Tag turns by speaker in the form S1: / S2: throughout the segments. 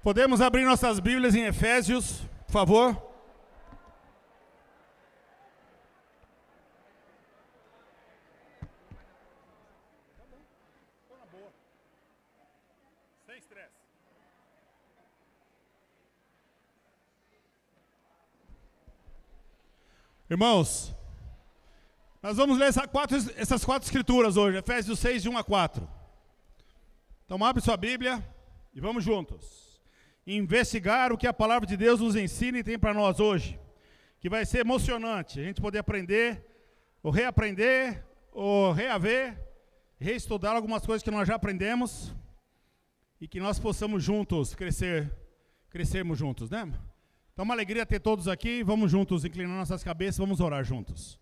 S1: Podemos abrir nossas Bíblias em Efésios, por favor? Sem estresse. Irmãos, nós vamos ler essas quatro escrituras hoje, Efésios 6, de 1 a 4. Então abre sua Bíblia e vamos juntos investigar o que a palavra de Deus nos ensina e tem para nós hoje, que vai ser emocionante, a gente poder aprender, ou reaprender, ou reaver, reestudar algumas coisas que nós já aprendemos, e que nós possamos juntos crescermos juntos, né? Então uma alegria ter todos aqui, vamos juntos inclinar nossas cabeças, vamos orar juntos.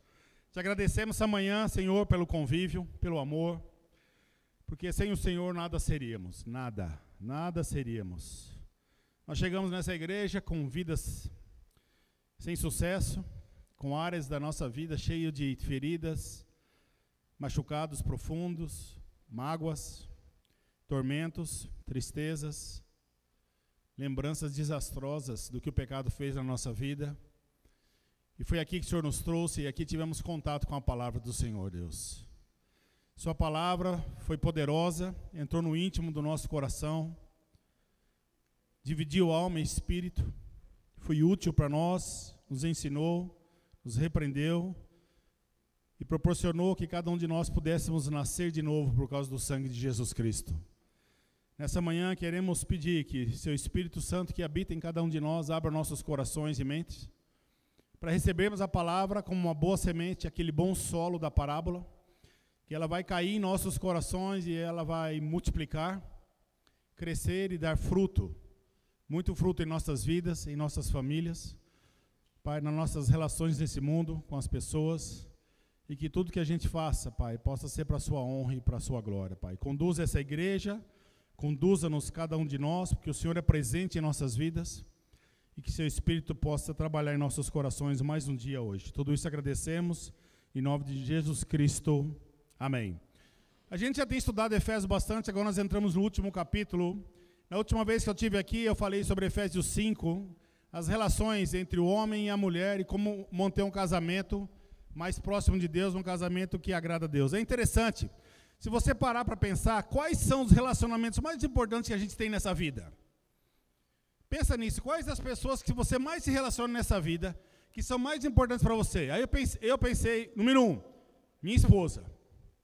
S1: Te agradecemos essa manhã, Senhor, pelo convívio, pelo amor, porque sem o Senhor nada seríamos, nada seríamos. Nós chegamos nessa igreja com vidas sem sucesso, com áreas da nossa vida cheias de feridas, machucados profundos, mágoas, tormentos, tristezas, lembranças desastrosas do que o pecado fez na nossa vida. E foi aqui que o Senhor nos trouxe e aqui tivemos contato com a palavra do Senhor, Deus. Sua palavra foi poderosa, entrou no íntimo do nosso coração, dividiu alma e espírito, foi útil para nós, nos ensinou, nos repreendeu e proporcionou que cada um de nós pudéssemos nascer de novo por causa do sangue de Jesus Cristo. Nessa manhã queremos pedir que seu Espírito Santo que habita em cada um de nós abra nossos corações e mentes para recebermos a palavra como uma boa semente, aquele bom solo da parábola, que ela vai cair em nossos corações e ela vai multiplicar, crescer e dar fruto, muito fruto em nossas vidas, em nossas famílias, Pai, nas nossas relações nesse mundo, com as pessoas, e que tudo que a gente faça, Pai, possa ser para a sua honra e para a sua glória, Pai. Conduza essa igreja, conduza-nos cada um de nós, porque o Senhor é presente em nossas vidas, e que seu Espírito possa trabalhar em nossos corações mais um dia hoje. Tudo isso agradecemos, em nome de Jesus Cristo. Amém. A gente já tem estudado Efésios bastante, agora nós entramos no último capítulo. Na última vez que eu estive aqui, eu falei sobre Efésios 5, as relações entre o homem e a mulher e como manter um casamento mais próximo de Deus, um casamento que agrada a Deus. É interessante, se você parar para pensar, quais são os relacionamentos mais importantes que a gente tem nessa vida? Pensa nisso, quais as pessoas que você mais se relaciona nessa vida, que são mais importantes para você? Aí eu pensei, número 1, minha esposa.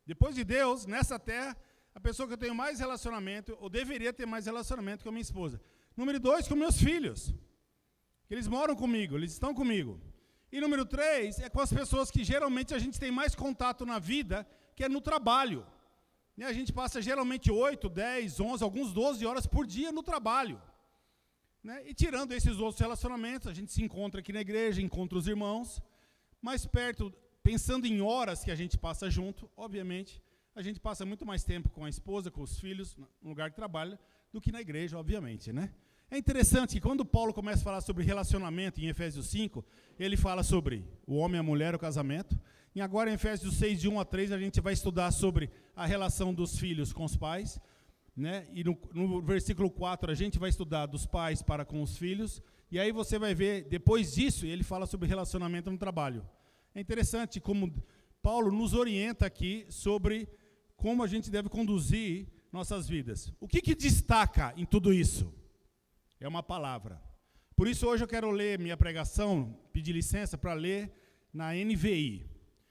S1: Depois de Deus, nessa terra, a pessoa que eu tenho mais relacionamento, ou deveria ter mais relacionamento com a minha esposa. Número 2, com meus filhos. Eles moram comigo, eles estão comigo. E número 3, é com as pessoas que geralmente a gente tem mais contato na vida, que é no trabalho. A gente passa geralmente 8, 10, 11, alguns 12 horas por dia no trabalho. E tirando esses outros relacionamentos, a gente se encontra aqui na igreja, encontra os irmãos, mais perto, pensando em horas que a gente passa junto, obviamente, a gente passa muito mais tempo com a esposa, com os filhos, no lugar de trabalho, do que na igreja, obviamente, né? É interessante que quando Paulo começa a falar sobre relacionamento, em Efésios 5, ele fala sobre o homem, a mulher, o casamento, e agora em Efésios 6, de 1 a 3, a gente vai estudar sobre a relação dos filhos com os pais, né? E no versículo 4 a gente vai estudar dos pais para com os filhos, e aí você vai ver, depois disso, ele fala sobre relacionamento no trabalho. É interessante como Paulo nos orienta aqui sobre como a gente deve conduzir nossas vidas. O que destaca em tudo isso? É uma palavra. Por isso hoje eu quero ler minha pregação, pedir licença para ler na NVI.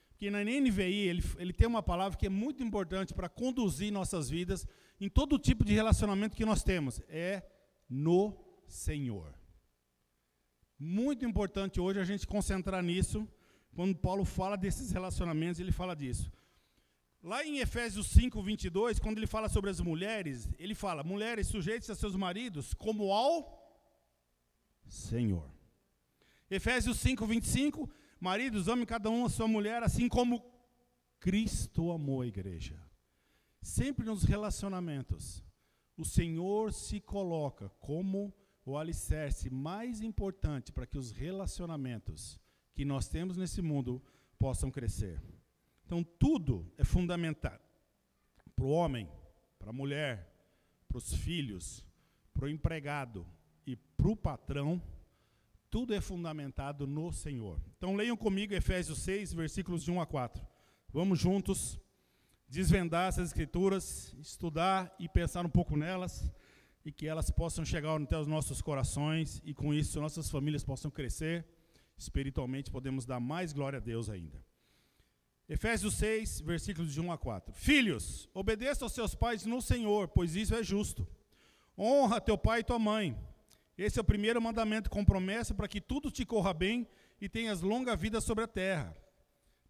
S1: Porque na NVI ele tem uma palavra que é muito importante para conduzir nossas vidas em todo tipo de relacionamento que nós temos. É no Senhor. Muito importante hoje a gente concentrar nisso. Quando Paulo fala desses relacionamentos, ele fala disso. Lá em Efésios 5, 22, quando ele fala sobre as mulheres, ele fala, mulheres, sujeitem-se a seus maridos como ao Senhor. Efésios 5, 25, maridos, amem cada um a sua mulher, assim como Cristo amou a igreja. Sempre nos relacionamentos, o Senhor se coloca como o alicerce mais importante para que os relacionamentos que nós temos nesse mundo possam crescer. Então, tudo é fundamental para o homem, para a mulher, para os filhos, para o empregado, e para o patrão, tudo é fundamentado no Senhor. Então leiam comigo Efésios 6, versículos de 1 a 4. Vamos juntos desvendar essas escrituras, estudar e pensar um pouco nelas, e que elas possam chegar até os nossos corações, e com isso nossas famílias possam crescer, espiritualmente podemos dar mais glória a Deus ainda. Efésios 6, versículos de 1 a 4. Filhos, obedeça aos seus pais no Senhor, pois isso é justo. Honra teu pai e tua mãe. Esse é o primeiro mandamento com promessa para que tudo te corra bem e tenhas longa vida sobre a terra.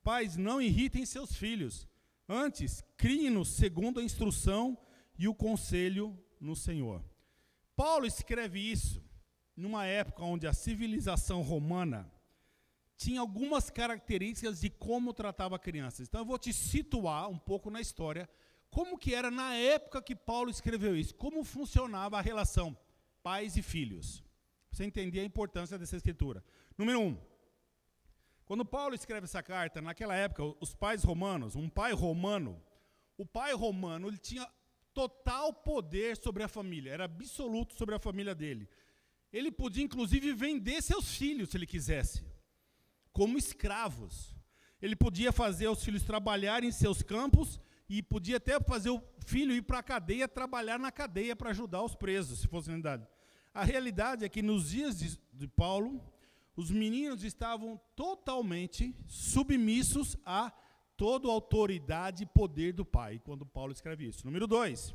S1: Pais, não irritem seus filhos. Antes, criem-nos segundo a instrução e o conselho no Senhor. Paulo escreve isso numa época onde a civilização romana tinha algumas características de como tratava crianças. Então eu vou te situar um pouco na história, como que era na época que Paulo escreveu isso, como funcionava a relação pais e filhos. Você entender a importância dessa escritura. Número 1. Quando Paulo escreve essa carta, naquela época, os pais romanos, o pai romano, ele tinha total poder sobre a família, era absoluto sobre a família dele. Ele podia, inclusive, vender seus filhos, se ele quisesse, como escravos. Ele podia fazer os filhos trabalharem em seus campos e podia até fazer o filho ir para a cadeia, trabalhar na cadeia para ajudar os presos, se fosse verdade. A realidade é que nos dias de Paulo, os meninos estavam totalmente submissos a toda a autoridade e poder do pai, quando Paulo escreve isso. Número 2,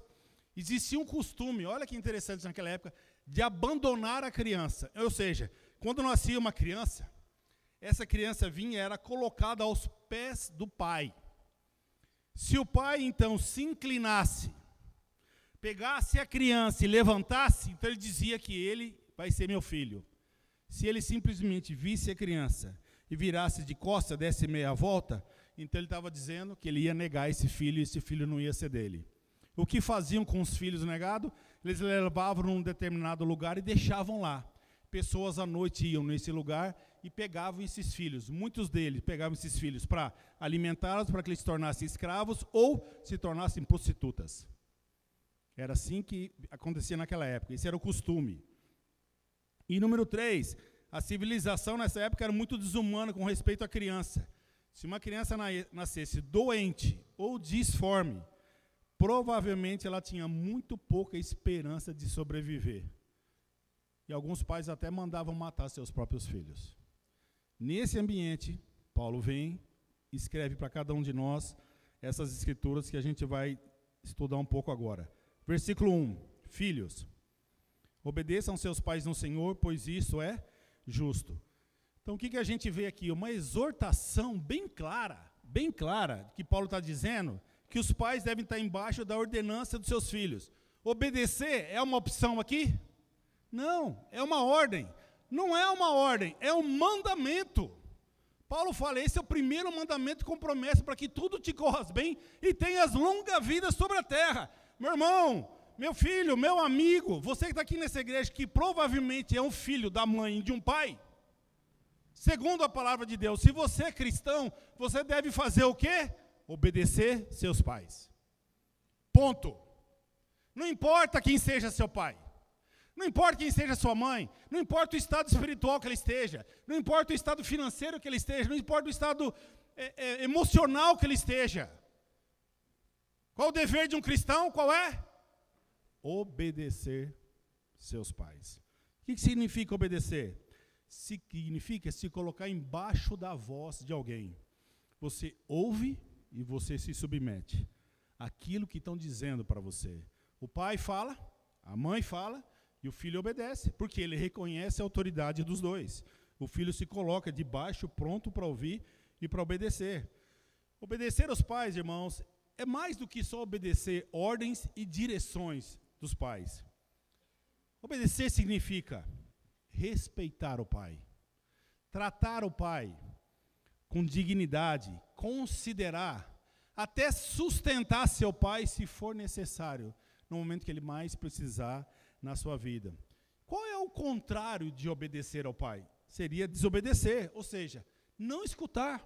S1: existia um costume, olha que interessante naquela época, de abandonar a criança. Ou seja, quando nascia uma criança, essa criança vinha e era colocada aos pés do pai. Se o pai, então, se inclinasse, pegasse a criança e levantasse, então ele dizia que ele vai ser meu filho. Se ele simplesmente visse a criança e virasse de costas, desse meia volta, então ele estava dizendo que ele ia negar esse filho e esse filho não ia ser dele. O que faziam com os filhos negados? Eles levavam num determinado lugar e deixavam lá. Pessoas à noite iam nesse lugar e pegavam esses filhos. Muitos deles pegavam esses filhos para alimentá-los, para que eles se tornassem escravos ou se tornassem prostitutas. Era assim que acontecia naquela época. Esse era o costume. E número 3, a civilização nessa época era muito desumana com respeito à criança. Se uma criança nascesse doente ou disforme, provavelmente ela tinha muito pouca esperança de sobreviver. E alguns pais até mandavam matar seus próprios filhos. Nesse ambiente, Paulo vem e escreve para cada um de nós essas escrituras que a gente vai estudar um pouco agora. Versículo 1, filhos, obedeçam seus pais no Senhor, pois isso é justo. Então o que a gente vê aqui? Uma exortação bem clara, que Paulo está dizendo, que os pais devem estar embaixo da ordenança dos seus filhos. Obedecer é uma opção aqui? Não, é uma ordem. Não é uma ordem, é um mandamento. Paulo fala, esse é o primeiro mandamento com promessa para que tudo te corras bem e tenhas longa vida sobre a terra. Meu irmão, meu filho, meu amigo, você que está aqui nessa igreja, que provavelmente é um filho da mãe e de um pai, segundo a palavra de Deus, se você é cristão, você deve fazer o quê? Obedecer seus pais. Ponto. Não importa quem seja seu pai. Não importa quem seja sua mãe, não importa o estado espiritual que ele esteja, não importa o estado financeiro que ele esteja, não importa o estado emocional que ele esteja. Qual o dever de um cristão? Qual é? Obedecer seus pais. O que significa obedecer? Significa se colocar embaixo da voz de alguém. Você ouve e você se submete àquilo que estão dizendo para você. O pai fala, a mãe fala, e o filho obedece, porque ele reconhece a autoridade dos dois. O filho se coloca debaixo, pronto para ouvir e para obedecer. Obedecer aos pais, irmãos, é mais do que só obedecer ordens e direções dos pais. Obedecer significa respeitar o pai, tratar o pai com dignidade, considerar, até sustentar seu pai se for necessário, no momento que ele mais precisar na sua vida. Qual é o contrário de obedecer ao pai? Seria desobedecer, ou seja, não escutar,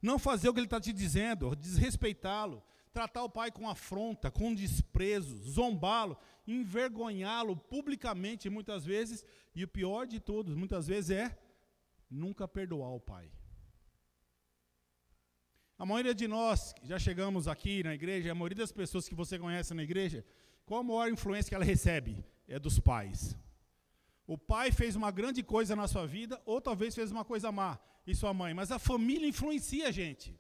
S1: não fazer o que ele está te dizendo, desrespeitá-lo, tratar o pai com afronta, com desprezo, zombá-lo, envergonhá-lo publicamente muitas vezes, e o pior de todos, muitas vezes é nunca perdoar o pai. A maioria de nós que já chegamos aqui na igreja, a maioria das pessoas que você conhece na igreja, qual a maior influência que ela recebe? É dos pais. O pai fez uma grande coisa na sua vida, ou talvez fez uma coisa má, e sua mãe, mas a família influencia a gente.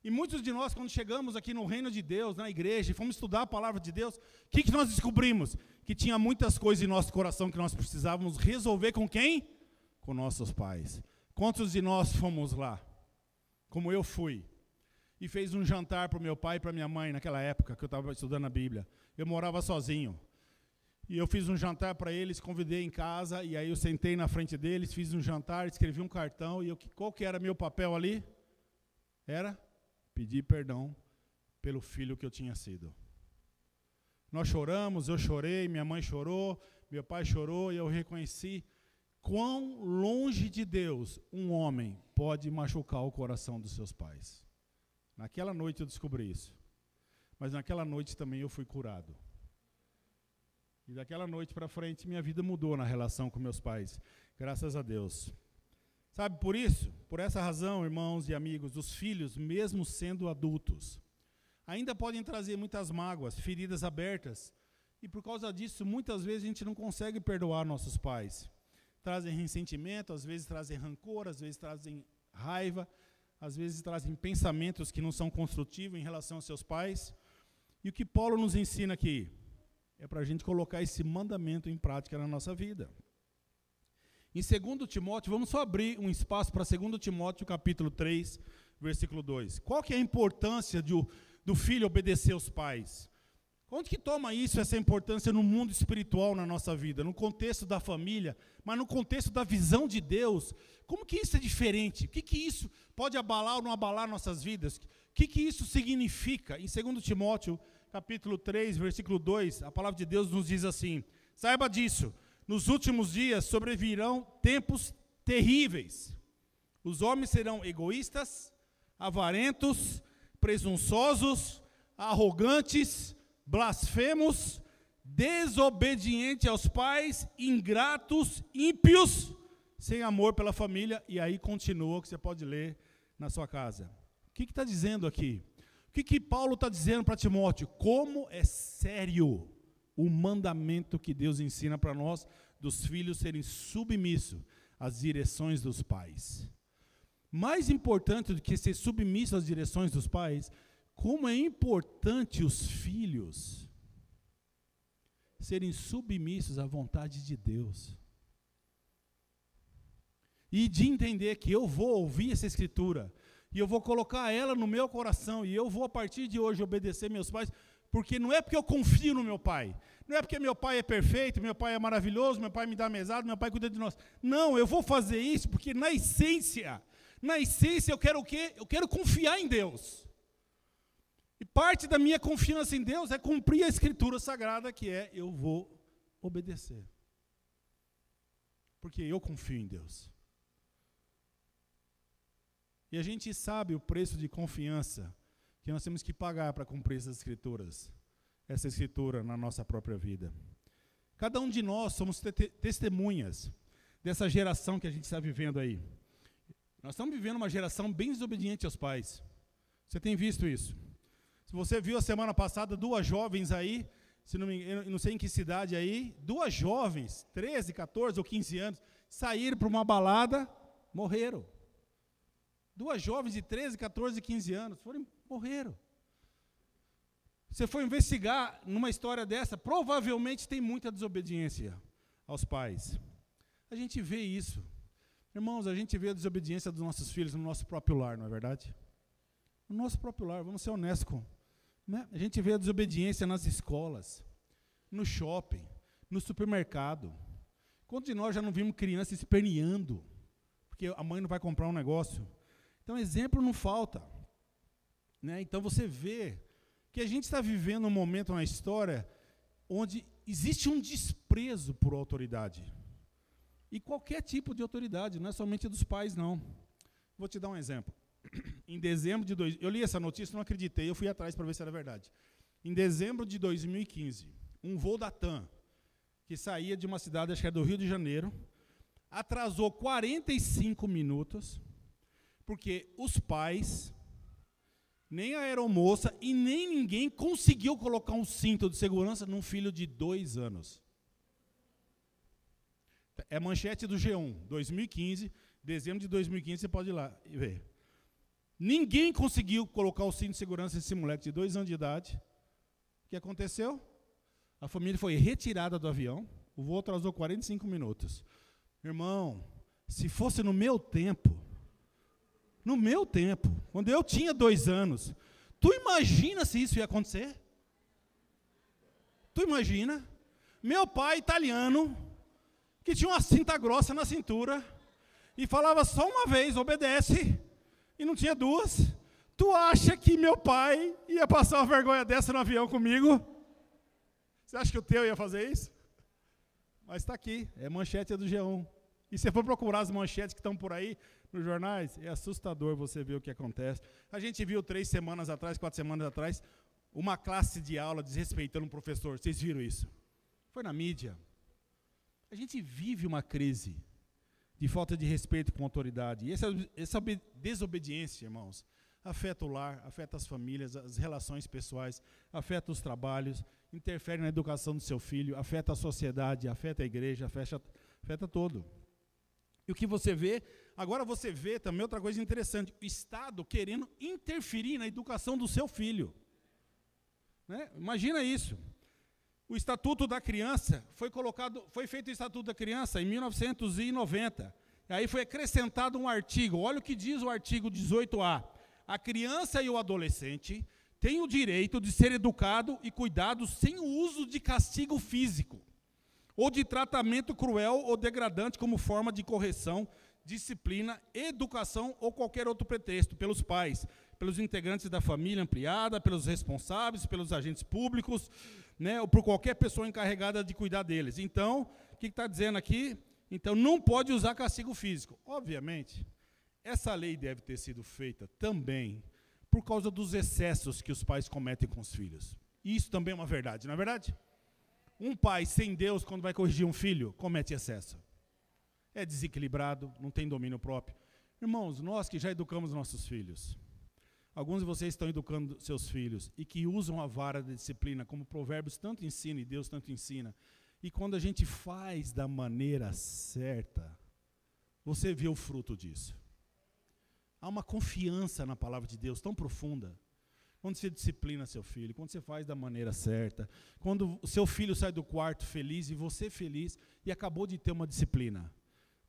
S1: E muitos de nós, quando chegamos aqui no reino de Deus, na igreja, e fomos estudar a palavra de Deus, o que nós descobrimos? Que tinha muitas coisas em nosso coração que nós precisávamos resolver com quem? Com nossos pais. Quantos de nós fomos lá? Como eu fui. E fez um jantar para o meu pai e para minha mãe, naquela época que eu estava estudando a Bíblia. Eu morava sozinho. E eu fiz um jantar para eles, convidei em casa, e aí eu sentei na frente deles, fiz um jantar, escrevi um cartão, e qual que era meu papel ali? Era pedir perdão pelo filho que eu tinha sido. Nós choramos, eu chorei, minha mãe chorou, meu pai chorou, e eu reconheci quão longe de Deus um homem pode machucar o coração dos seus pais. Naquela noite eu descobri isso. Mas naquela noite também eu fui curado. E daquela noite para frente minha vida mudou na relação com meus pais. Graças a Deus. Sabe, por isso, por essa razão, irmãos e amigos, os filhos, mesmo sendo adultos, ainda podem trazer muitas mágoas, feridas abertas. E por causa disso, muitas vezes a gente não consegue perdoar nossos pais. Trazem ressentimento, às vezes trazem rancor, às vezes trazem raiva, às vezes trazem pensamentos que não são construtivos em relação aos seus pais. E o que Paulo nos ensina aqui é para a gente colocar esse mandamento em prática na nossa vida. Em 2 Timóteo, vamos só abrir um espaço para 2 Timóteo, capítulo 3, versículo 2. Qual que é a importância do filho obedecer aos pais? Onde que toma isso, essa importância no mundo espiritual na nossa vida? No contexto da família, mas no contexto da visão de Deus. Como que isso é diferente? O que isso pode abalar ou não abalar nossas vidas? O que isso significa? Em 2 Timóteo, capítulo 3, versículo 2, a palavra de Deus nos diz assim: saiba disso, nos últimos dias sobrevirão tempos terríveis. Os homens serão egoístas, avarentos, presunçosos, arrogantes, blasfemos, desobedientes aos pais, ingratos, ímpios, sem amor pela família. E aí continua, que você pode ler na sua casa. O que está dizendo aqui? O que Paulo está dizendo para Timóteo? Como é sério o mandamento que Deus ensina para nós, dos filhos serem submissos às direções dos pais. Mais importante do que ser submisso às direções dos pais, como é importante os filhos serem submissos à vontade de Deus. E de entender que eu vou ouvir essa escritura, e eu vou colocar ela no meu coração, e eu vou a partir de hoje obedecer meus pais, porque não é porque eu confio no meu pai, não é porque meu pai é perfeito, meu pai é maravilhoso, meu pai me dá mesada, meu pai cuida de nós. Não, eu vou fazer isso porque na essência eu quero o quê? Eu quero confiar em Deus. E parte da minha confiança em Deus é cumprir a escritura sagrada, que é: eu vou obedecer. Porque eu confio em Deus. E a gente sabe o preço de confiança que nós temos que pagar para cumprir essas escrituras, essa escritura na nossa própria vida. Cada um de nós somos testemunhas dessa geração que a gente está vivendo aí. Nós estamos vivendo uma geração bem desobediente aos pais. Você tem visto isso? Se você viu a semana passada 2 jovens aí, se não me engano, não sei em que cidade aí, 2 jovens, 13, 14 ou 15 anos, saíram para uma balada, morreram. 2 jovens de 13, 14 e 15 anos morreram. Você for investigar numa história dessa, provavelmente tem muita desobediência aos pais. A gente vê isso. Irmãos, a gente vê a desobediência dos nossos filhos no nosso próprio lar, não é verdade? No nosso próprio lar, vamos ser honestos com, né? A gente vê a desobediência nas escolas, no shopping, no supermercado. Quantos de nós já não vimos criança esperneando, porque a mãe não vai comprar um negócio? Então, exemplo não falta, né? Então, você vê que a gente está vivendo um momento na história onde existe um desprezo por autoridade. E qualquer tipo de autoridade, não é somente dos pais, não. Vou te dar um exemplo. em dezembro de... Eu li essa notícia, não acreditei, eu fui atrás para ver se era verdade. Em dezembro de 2015, um voo da TAM, que saía de uma cidade, acho que é do Rio de Janeiro, atrasou 45 minutos, porque os pais, nem a aeromoça e nem ninguém conseguiu colocar um cinto de segurança num filho de 2 anos. É manchete do G1, 2015, dezembro de 2015, você pode ir lá e ver. Ninguém conseguiu colocar o cinto de segurança nesse moleque de 2 anos de idade. O que aconteceu? A família foi retirada do avião, o voo atrasou 45 minutos. Irmão, se fosse no meu tempo, quando eu tinha 2 anos, tu imagina se isso ia acontecer? Tu imagina? Meu pai italiano, que tinha uma cinta grossa na cintura, e falava só uma vez, obedece, e não tinha duas. Tu acha que meu pai ia passar uma vergonha dessa no avião comigo? Você acha que o teu ia fazer isso? Mas está aqui, é manchete do G1. E se for procurar as manchetes que estão por aí, nos jornais, é assustador você ver o que acontece. A gente viu 3 semanas atrás, 4 semanas atrás, uma classe de aula desrespeitando um professor. Vocês viram isso? Foi na mídia. A gente vive uma crise de falta de respeito com a autoridade. E essa desobediência, irmãos, afeta o lar, afeta as famílias, as relações pessoais, afeta os trabalhos, interfere na educação do seu filho, afeta a sociedade, afeta a igreja, afeta todo. E o que você vê, agora você vê também outra coisa interessante, o Estado querendo interferir na educação do seu filho. Né? Imagina isso. O Estatuto da Criança, foi feito o Estatuto da Criança em 1990. E aí foi acrescentado um artigo, olha o que diz o artigo 18A. A criança e o adolescente têm o direito de ser educado e cuidado sem o uso de castigo físico, ou de tratamento cruel ou degradante como forma de correção, disciplina, educação ou qualquer outro pretexto, pelos pais, pelos integrantes da família ampliada, pelos responsáveis, pelos agentes públicos, né, ou por qualquer pessoa encarregada de cuidar deles. Então, o que está dizendo aqui? Então, não pode usar castigo físico. Obviamente, essa lei deve ter sido feita também por causa dos excessos que os pais cometem com os filhos. E isso também é uma verdade, não é verdade? Um pai sem Deus, quando vai corrigir um filho, comete excesso. É desequilibrado, não tem domínio próprio. Irmãos, nós que já educamos nossos filhos, alguns de vocês estão educando seus filhos e que usam a vara da disciplina, como Provérbios tanto ensina e Deus tanto ensina. E quando a gente faz da maneira certa, você vê o fruto disso. Há uma confiança na palavra de Deus tão profunda. Quando você disciplina seu filho, quando você faz da maneira certa, quando o seu filho sai do quarto feliz e você feliz e acabou de ter uma disciplina.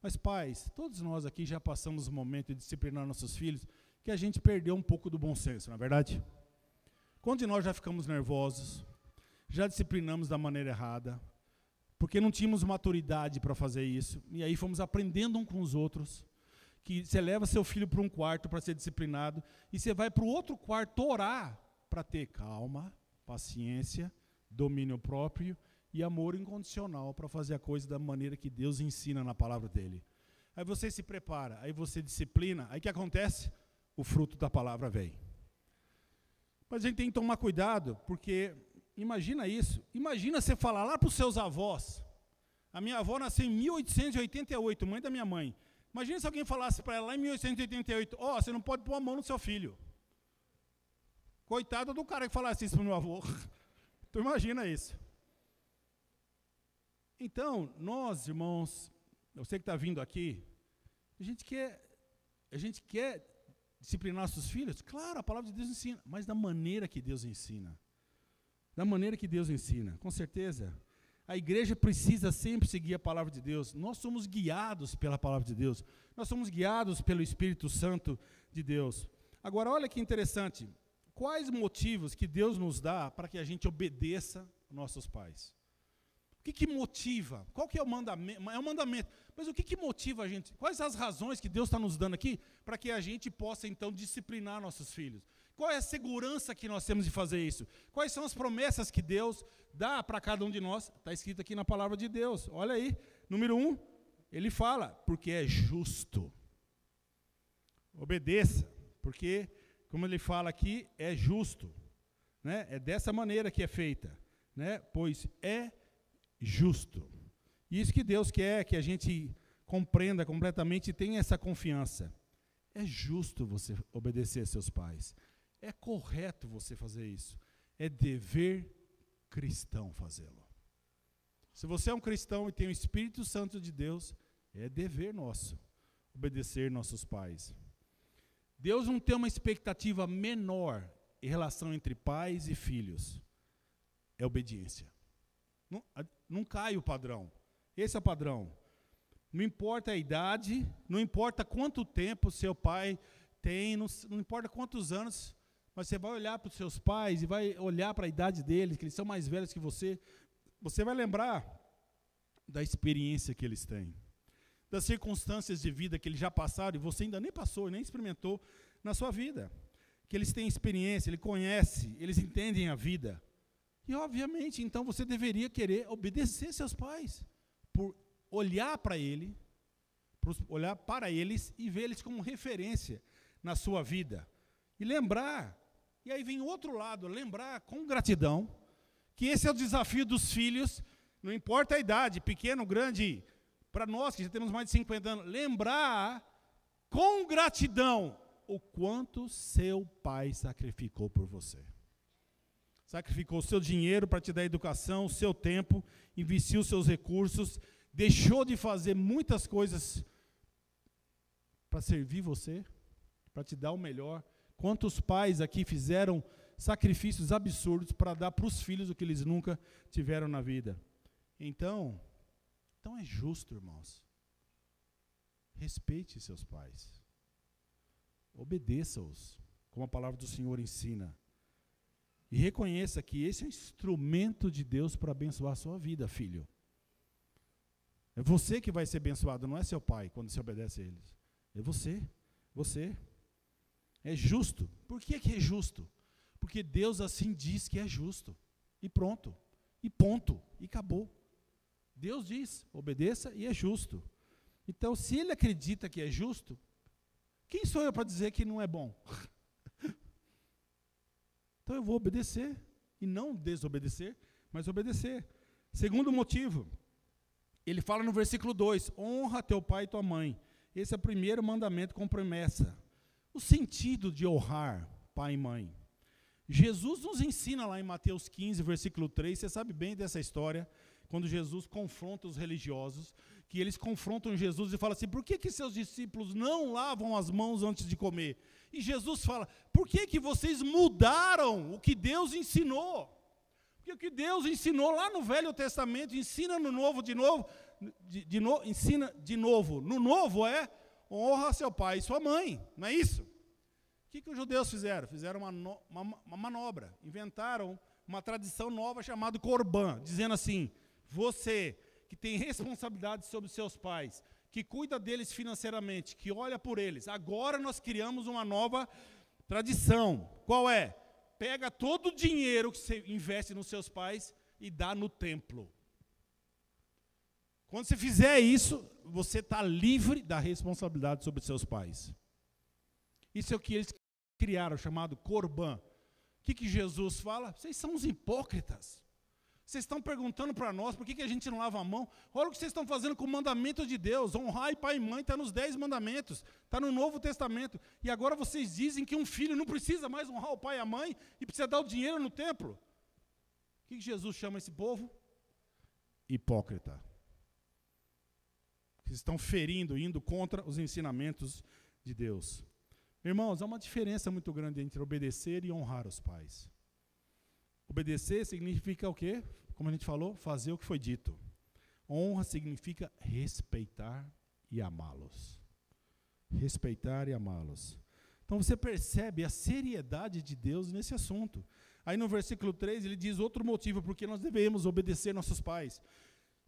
S1: Mas pais, todos nós aqui já passamos o momento de disciplinar nossos filhos que a gente perdeu um pouco do bom senso, não é verdade? Quando nós já ficamos nervosos, já disciplinamos da maneira errada, porque não tínhamos maturidade para fazer isso, e aí fomos aprendendo um com os outros, que você leva seu filho para um quarto para ser disciplinado, e você vai para o outro quarto orar para ter calma, paciência, domínio próprio e amor incondicional para fazer a coisa da maneira que Deus ensina na palavra dele. Aí você se prepara, aí você disciplina, aí o que acontece? O fruto da palavra vem. Mas a gente tem que tomar cuidado, porque imagina isso, imagina você falar lá para os seus avós. A minha avó nasceu em 1888, mãe da minha mãe. Imagina se alguém falasse para ela lá em 1888, você não pode pôr a mão no seu filho. Coitado do cara que falasse isso para o meu avô. Tu imagina isso. Então, nós, irmãos, você que está vindo aqui, a gente quer disciplinar nossos filhos? Claro, a palavra de Deus ensina, mas da maneira que Deus ensina. Da maneira que Deus ensina, com certeza. A igreja precisa sempre seguir a palavra de Deus. Nós somos guiados pela palavra de Deus. Nós somos guiados pelo Espírito Santo de Deus. Agora, olha que interessante. Quais motivos que Deus nos dá para que a gente obedeça aos nossos pais? O que motiva? Qual que é o mandamento? É um mandamento. Mas o que motiva a gente? Quais as razões que Deus está nos dando aqui para que a gente possa, então, disciplinar nossos filhos? Qual é a segurança que nós temos de fazer isso? Quais são as promessas que Deus dá para cada um de nós? Está escrito aqui na palavra de Deus. Olha aí, número 1, ele fala, porque é justo. Obedeça, Porque, como ele fala aqui, é justo. Né? É dessa maneira que é feita. Né? Pois é justo. E isso que Deus quer que a gente compreenda completamente e tenha essa confiança. É justo você obedecer a seus pais. É correto você fazer isso. É dever cristão fazê-lo. Se você é um cristão e tem o Espírito Santo de Deus, é dever nosso obedecer nossos pais. Deus não tem uma expectativa menor em relação entre pais e filhos. É obediência. Não cai o padrão. Esse é o padrão. Não importa a idade, não importa quanto tempo seu pai tem, não importa quantos anos, mas você vai olhar para os seus pais e vai olhar para a idade deles, que eles são mais velhos que você vai lembrar da experiência que eles têm, das circunstâncias de vida que eles já passaram e você ainda nem passou, nem experimentou na sua vida. Que eles têm experiência, eles conhecem, eles entendem a vida. E, obviamente, então, você deveria querer obedecer seus pais, por olhar para eles e ver eles como referência na sua vida. E lembrar, e aí vem outro lado, lembrar com gratidão, que esse é o desafio dos filhos, não importa a idade, pequeno, grande, para nós que já temos mais de 50 anos, lembrar com gratidão o quanto seu pai sacrificou por você. Sacrificou o seu dinheiro para te dar educação, o seu tempo, investiu os seus recursos, deixou de fazer muitas coisas para servir você, para te dar o melhor. Quantos pais aqui fizeram sacrifícios absurdos para dar para os filhos o que eles nunca tiveram na vida? Então é justo, irmãos. Respeite seus pais. Obedeça-os, como a palavra do Senhor ensina. E reconheça que esse é um instrumento de Deus para abençoar a sua vida, filho. É você que vai ser abençoado, não é seu pai, quando você obedece a eles. É você. É justo. Por que é justo? Porque Deus assim diz que é justo. E pronto. E ponto. E acabou. Deus diz, obedeça e é justo. Então, se ele acredita que é justo, quem sou eu para dizer que não é bom? Então eu vou obedecer, e não desobedecer, mas obedecer. Segundo motivo, ele fala no versículo 2, honra teu pai e tua mãe. Esse é o primeiro mandamento com promessa. O sentido de honrar pai e mãe. Jesus nos ensina lá em Mateus 15, versículo 3, você sabe bem dessa história, quando Jesus confronta os religiosos, que eles confrontam Jesus e falam assim, por que seus discípulos não lavam as mãos antes de comer? E Jesus fala, por que vocês mudaram o que Deus ensinou? Porque o que Deus ensinou lá no Velho Testamento, ensina no Novo ensina de novo. No Novo é, honra seu pai e sua mãe, não é isso? O que os judeus fizeram? Fizeram uma manobra, inventaram uma tradição nova chamada Corban, dizendo assim, você que tem responsabilidade sobre seus pais, que cuida deles financeiramente, que olha por eles, agora nós criamos uma nova tradição. Qual é? Pega todo o dinheiro que você investe nos seus pais e dá no templo. Quando você fizer isso, você está livre da responsabilidade sobre seus pais. Isso é o que eles criaram, chamado Corban. O que Jesus fala? Vocês são uns hipócritas. Vocês estão perguntando para nós por que a gente não lava a mão. Olha o que vocês estão fazendo com o mandamento de Deus. Honrar pai e mãe está nos 10 mandamentos. Está no Novo Testamento. E agora vocês dizem que um filho não precisa mais honrar o pai e a mãe e precisa dar o dinheiro no templo. O que Jesus chama esse povo? Hipócrita. Vocês estão ferindo, indo contra os ensinamentos de Deus. Irmãos, há uma diferença muito grande entre obedecer e honrar os pais. Obedecer significa o quê? Como a gente falou, fazer o que foi dito. Honra significa respeitar e amá-los. Respeitar e amá-los. Então você percebe a seriedade de Deus nesse assunto. Aí no versículo 3 ele diz outro motivo porque nós devemos obedecer nossos pais.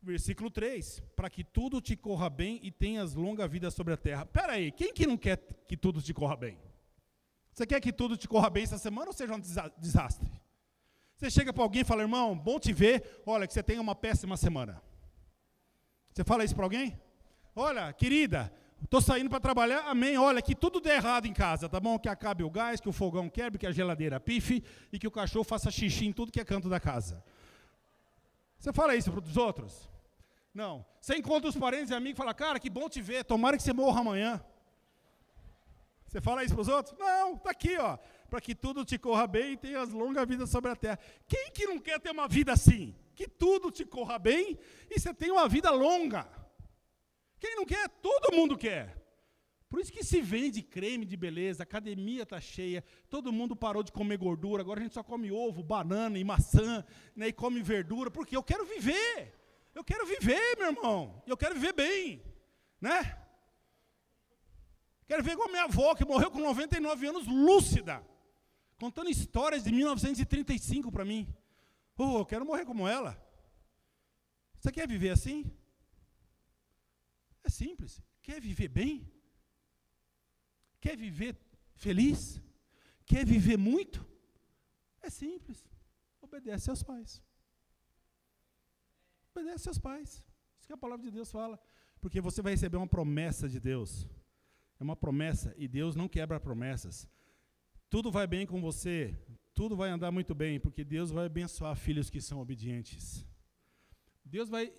S1: Versículo 3, para que tudo te corra bem e tenhas longa vida sobre a terra. Espera aí, quem que não quer que tudo te corra bem? Você quer que tudo te corra bem essa semana ou seja um desastre? Você chega para alguém e fala, irmão, bom te ver, olha, que você tenha uma péssima semana. Você fala isso para alguém? Olha, querida, Estou saindo para trabalhar, amém. Olha, que tudo dê errado em casa, tá bom? Que acabe o gás, que o fogão quebre, que a geladeira pife e que o cachorro faça xixi em tudo que é canto da casa. Você fala isso para os outros? Não. Você encontra os parentes e amigos e fala, cara, que bom te ver, tomara que você morra amanhã. Você fala isso para os outros? Não, está aqui, ó. Para que tudo te corra bem e tenhas longa vida sobre a terra. Quem que não quer ter uma vida assim? Que tudo te corra bem e você tenha uma vida longa. Quem não quer? Todo mundo quer. Por isso que se vende creme de beleza, a academia está cheia, todo mundo parou de comer gordura, agora a gente só come ovo, banana e maçã, né, e come verdura, porque eu quero viver. Eu quero viver, meu irmão. Eu quero viver bem, né? Quero ver igual a minha avó, que morreu com 99 anos, lúcida, contando histórias de 1935 para mim. Oh, eu quero morrer como ela. Você quer viver assim? É simples. Quer viver bem? Quer viver feliz? Quer viver muito? É simples. Obedece aos pais. Obedece aos pais. Isso que a palavra de Deus fala. Porque você vai receber uma promessa de Deus. É uma promessa e Deus não quebra promessas. Tudo vai bem com você. Tudo vai andar muito bem, porque Deus vai abençoar filhos que são obedientes. Deus vai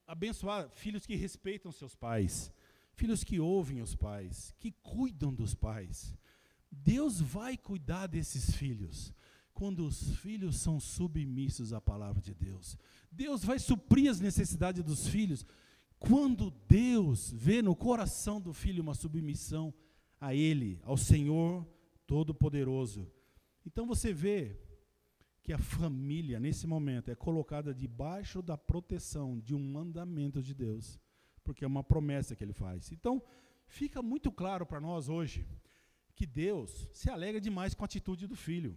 S1: abençoar filhos que respeitam seus pais, filhos que ouvem os pais, que cuidam dos pais. Deus vai cuidar desses filhos, quando os filhos são submissos à palavra de Deus. Deus vai suprir as necessidades dos filhos, quando Deus vê no coração do filho uma submissão a Ele, ao Senhor Todo-Poderoso. Então você vê que a família, nesse momento, é colocada debaixo da proteção de um mandamento de Deus, porque é uma promessa que Ele faz. Então, fica muito claro para nós hoje, que Deus se alegra demais com a atitude do filho,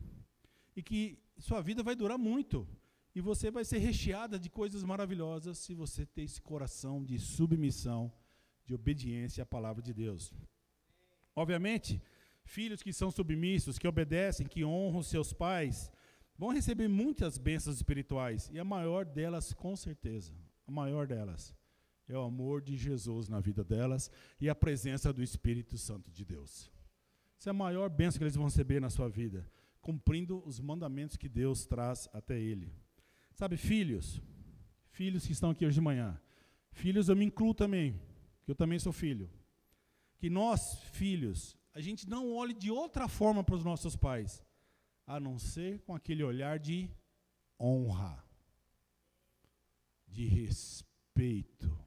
S1: e que sua vida vai durar muito, e você vai ser recheada de coisas maravilhosas, se você ter esse coração de submissão, de obediência à palavra de Deus. Obviamente, filhos que são submissos, que obedecem, que honram seus pais, vão receber muitas bênçãos espirituais, e a maior delas, com certeza, a maior delas, é o amor de Jesus na vida delas, e a presença do Espírito Santo de Deus. Essa é a maior bênção que eles vão receber na sua vida, cumprindo os mandamentos que Deus traz até Ele. Sabe, filhos que estão aqui hoje de manhã, filhos eu me incluo também, que eu também sou filho, que nós, filhos, a gente não olhe de outra forma para os nossos pais, a não ser com aquele olhar de honra, de respeito,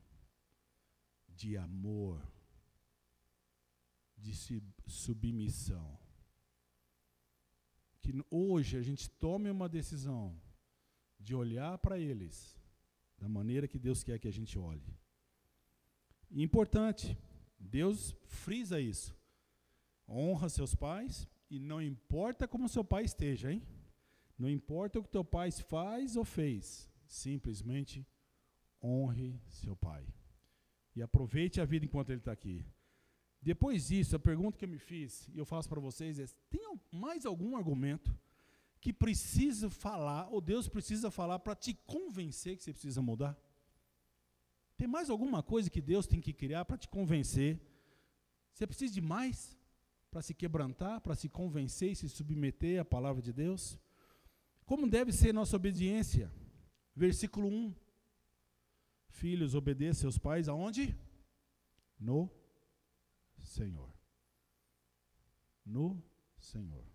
S1: de amor, de submissão. Que hoje a gente tome uma decisão de olhar para eles da maneira que Deus quer que a gente olhe. E importante, Deus frisa isso. Honra seus pais. E não importa como seu pai esteja, hein? Não importa o que teu pai faz ou fez, simplesmente honre seu pai. E aproveite a vida enquanto ele está aqui. Depois disso, a pergunta que eu me fiz, e eu faço para vocês, é: tem mais algum argumento que precisa falar, ou Deus precisa falar para te convencer que você precisa mudar? Tem mais alguma coisa que Deus tem que criar para te convencer? Você precisa de mais? Para se quebrantar, para se convencer e se submeter à palavra de Deus? Como deve ser nossa obediência? Versículo 1. Filhos, obedeçam seus pais aonde? No Senhor. No Senhor.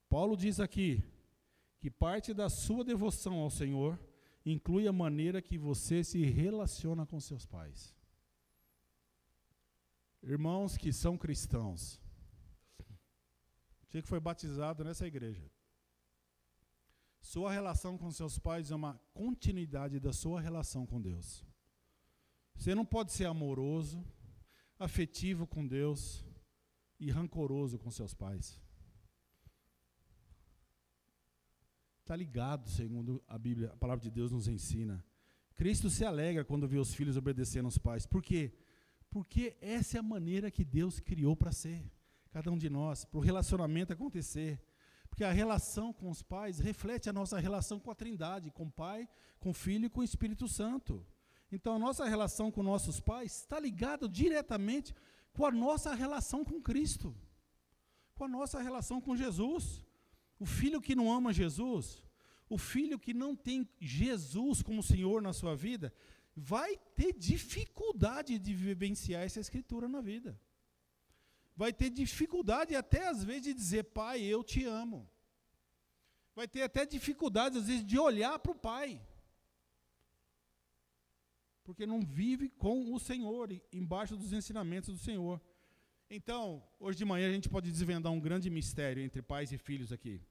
S1: Paulo diz aqui que parte da sua devoção ao Senhor inclui a maneira que você se relaciona com seus pais. Irmãos que são cristãos, você que foi batizado nessa igreja, sua relação com seus pais é uma continuidade da sua relação com Deus. Você não pode ser amoroso, afetivo com Deus e rancoroso com seus pais. Está ligado, segundo a Bíblia, a palavra de Deus nos ensina. Cristo se alegra quando vê os filhos obedecendo aos pais. Por quê? Porque essa é a maneira que Deus criou para ser, cada um de nós, para o relacionamento acontecer. Porque a relação com os pais reflete a nossa relação com a Trindade, com o Pai, com o Filho e com o Espírito Santo. Então, a nossa relação com nossos pais está ligada diretamente com a nossa relação com Cristo, com a nossa relação com Jesus. O filho que não ama Jesus, o filho que não tem Jesus como Senhor na sua vida, vai ter dificuldade de vivenciar essa escritura na vida. Vai ter dificuldade até às vezes de dizer, pai, eu te amo. Vai ter até dificuldade às vezes de olhar para o pai. Porque não vive com o Senhor, embaixo dos ensinamentos do Senhor. Então, hoje de manhã a gente pode desvendar um grande mistério entre pais e filhos aqui.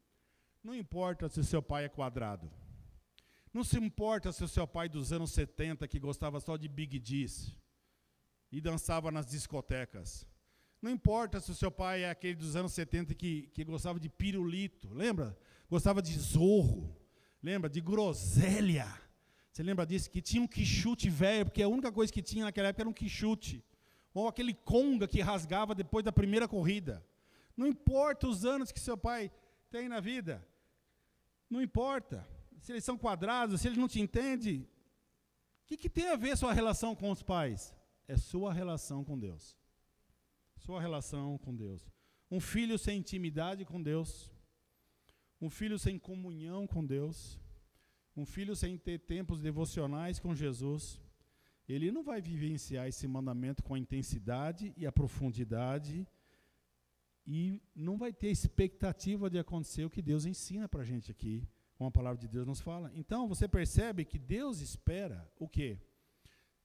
S1: Não importa se o seu pai é quadrado. Não se importa se o seu pai dos anos 70, que gostava só de Big D's e dançava nas discotecas. Não importa se o seu pai é aquele dos anos 70 que gostava de pirulito, lembra? Gostava de Zorro, lembra? De groselha. Você lembra disso? Que tinha um quichute velho, porque a única coisa que tinha naquela época era um quichute. Ou aquele conga que rasgava depois da primeira corrida. Não importa os anos que seu pai tem na vida. Não importa. Se eles são quadrados, se eles não te entendem. O que tem a ver sua relação com os pais? É sua relação com Deus. Sua relação com Deus. Um filho sem intimidade com Deus. Um filho sem comunhão com Deus. Um filho sem ter tempos devocionais com Jesus. Ele não vai vivenciar esse mandamento com a intensidade e a profundidade. E não vai ter expectativa de acontecer o que Deus ensina para a gente aqui. Como a palavra de Deus nos fala. Então, você percebe que Deus espera o quê?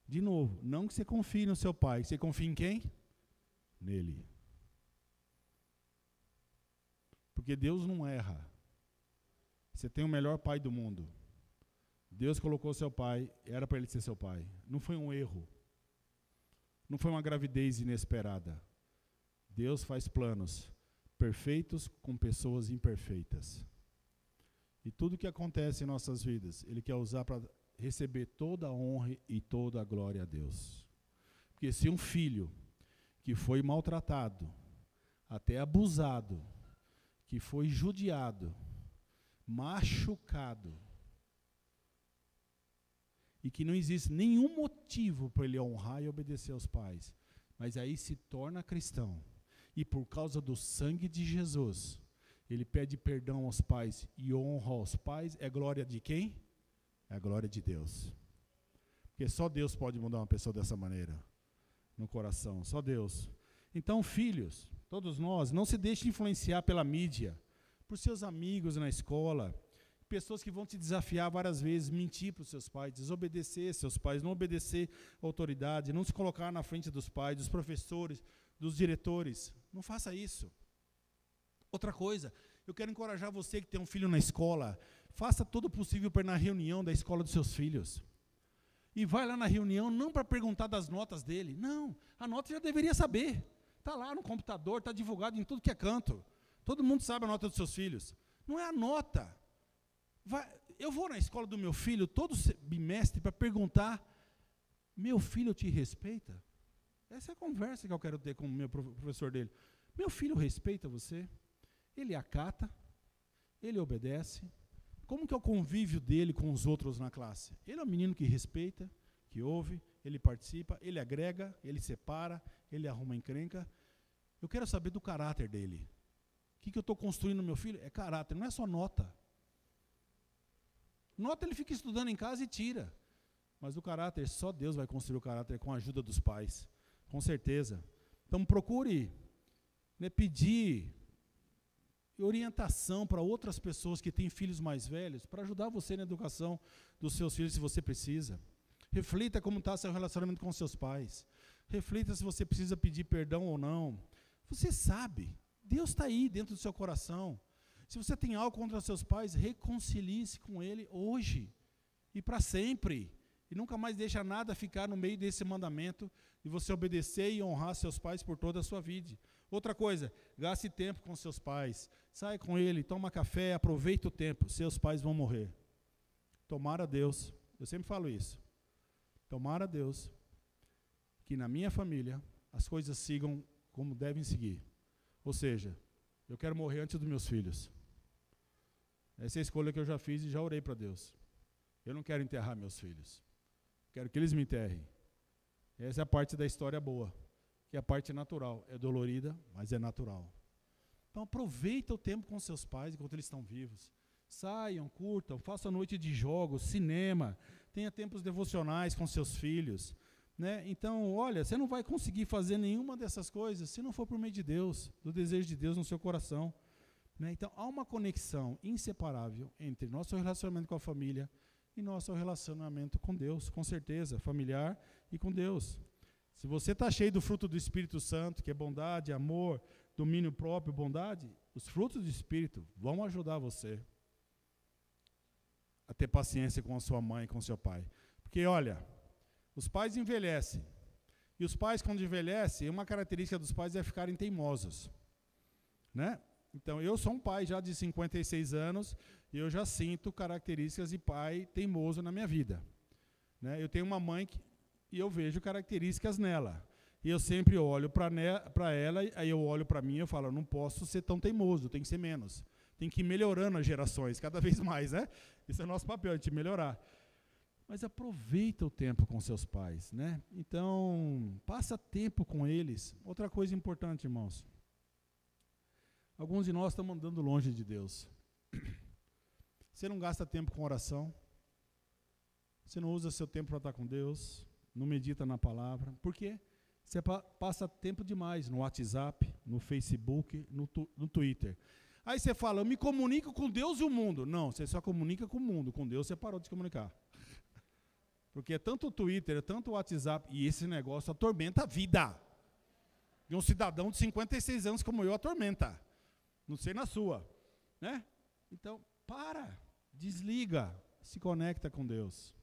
S1: De novo, não que você confie no seu pai. Você confia em quem? Nele. Porque Deus não erra. Você tem o melhor pai do mundo. Deus colocou seu pai, era para ele ser seu pai. Não foi um erro. Não foi uma gravidez inesperada. Deus faz planos perfeitos com pessoas imperfeitas. E tudo que acontece em nossas vidas, Ele quer usar para receber toda a honra e toda a glória a Deus. Porque se um filho que foi maltratado, até abusado, que foi judiado, machucado, e que não existe nenhum motivo para ele honrar e obedecer aos pais, mas aí se torna cristão, e por causa do sangue de Jesus, ele pede perdão aos pais e honra aos pais, é glória de quem? É a glória de Deus. Porque só Deus pode mudar uma pessoa dessa maneira, no coração, só Deus. Então, filhos, todos nós, não se deixem influenciar pela mídia, por seus amigos na escola, pessoas que vão te desafiar várias vezes, mentir para os seus pais, desobedecer seus pais, não obedecer a autoridade, não se colocar na frente dos pais, dos professores, dos diretores. Não faça isso. Outra coisa, eu quero encorajar você que tem um filho na escola, faça todo o possível para ir na reunião da escola dos seus filhos. E vai lá na reunião não para perguntar das notas dele, não, a nota já deveria saber. Está lá no computador, está divulgado em tudo que é canto. Todo mundo sabe a nota dos seus filhos. Não é a nota. Eu vou na escola do meu filho todo bimestre para perguntar, meu filho te respeita? Essa é a conversa que eu quero ter com o meu professor dele. Meu filho respeita você? Ele acata? Ele obedece? Como que é o convívio dele com os outros na classe? Ele é um menino que respeita, que ouve, ele participa, ele agrega, ele separa, ele arruma encrenca. Eu quero saber do caráter dele. O que eu estou construindo no meu filho? É caráter, não é só nota. Nota ele fica estudando em casa e tira. Mas o caráter, só Deus vai construir o caráter com a ajuda dos pais. Com certeza. Então procure pedir orientação para outras pessoas que têm filhos mais velhos, para ajudar você na educação dos seus filhos, se você precisa. Reflita como está seu relacionamento com seus pais. Reflita se você precisa pedir perdão ou não. Você sabe, Deus está aí dentro do seu coração. Se você tem algo contra seus pais, reconcilie-se com ele hoje e para sempre. E nunca mais deixa nada ficar no meio desse mandamento de você obedecer e honrar seus pais por toda a sua vida. Outra coisa, gaste tempo com seus pais. Saia com ele, toma café, aproveite o tempo. Seus pais vão morrer. Tomara a Deus, eu sempre falo isso. Tomara a Deus que na minha família as coisas sigam como devem seguir. Ou seja, eu quero morrer antes dos meus filhos. Essa é a escolha que eu já fiz e já orei para Deus. Eu não quero enterrar meus filhos. quero que eles me enterrem. Essa é a parte da história boa, que é a parte natural. É dolorida, mas é natural. Então aproveita o tempo com seus pais enquanto eles estão vivos. Saiam, curtam, façam noite de jogos, cinema, tenha tempos devocionais com seus filhos. Né? Então, olha, você não vai conseguir fazer nenhuma dessas coisas se não for por meio de Deus, do desejo de Deus no seu coração. Né? Então, há uma conexão inseparável entre nosso relacionamento com a família e nosso relacionamento com Deus, com certeza, familiar e com Deus. Se você está cheio do fruto do Espírito Santo, que é bondade, amor, domínio próprio, bondade, os frutos do Espírito vão ajudar você a ter paciência com a sua mãe e com o seu pai. Porque, olha, os pais envelhecem. E os pais, quando envelhecem, uma característica dos pais é ficarem teimosos. Né? Então, eu sou um pai já de 56 anos e eu já sinto características de pai teimoso na minha vida. Né? Eu tenho uma mãe e eu vejo características nela. E eu sempre olho para ela, aí eu olho para mim e eu falo, eu não posso ser tão teimoso, tem que ser menos. Tem que ir melhorando as gerações, cada vez mais, né? Esse é o nosso papel, a gente melhorar. Mas aproveita o tempo com seus pais, né? Então, passa tempo com eles. Outra coisa importante, irmãos. Alguns de nós estamos andando longe de Deus. Você não gasta tempo com oração. Você não usa seu tempo para estar com Deus. Não medita na palavra. Por quê? Você passa tempo demais no WhatsApp, no Facebook, no Twitter. Aí você fala, eu me comunico com Deus e o mundo. Não, você só comunica com o mundo. Com Deus você parou de se comunicar. Porque é tanto o Twitter, é tanto o WhatsApp, e esse negócio atormenta a vida. E um cidadão de 56 anos como eu atormenta. Não sei na sua. Né? Então, desliga, se conecta com Deus.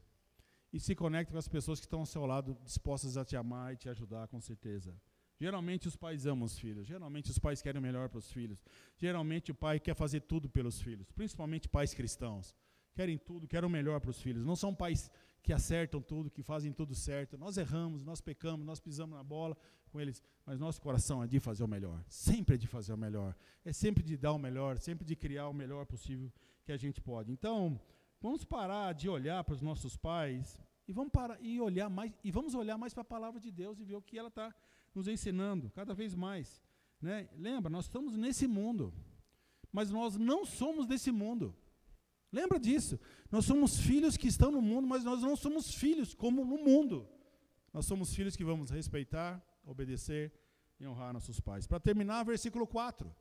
S1: E se conecta com as pessoas que estão ao seu lado, dispostas a te amar e te ajudar, com certeza. Geralmente os pais amam os filhos, geralmente os pais querem o melhor para os filhos, geralmente o pai quer fazer tudo pelos filhos, principalmente pais cristãos. Querem tudo, querem o melhor para os filhos. Não são pais que acertam tudo, que fazem tudo certo. Nós erramos, nós pecamos, nós pisamos na bola com eles, mas nosso coração é de fazer o melhor, sempre é de fazer o melhor, é sempre de dar o melhor, sempre de criar o melhor possível que a gente pode. Então, vamos parar de olhar para os nossos pais e vamos parar e olhar mais, e vamos olhar mais para a palavra de Deus e ver o que ela está nos ensinando cada vez mais. Né? Lembra, nós estamos nesse mundo, mas nós não somos desse mundo. Lembra disso? Nós somos filhos que estão no mundo, mas nós não somos filhos como no mundo. Nós somos filhos que vamos respeitar, obedecer e honrar nossos pais. Para terminar, versículo 4.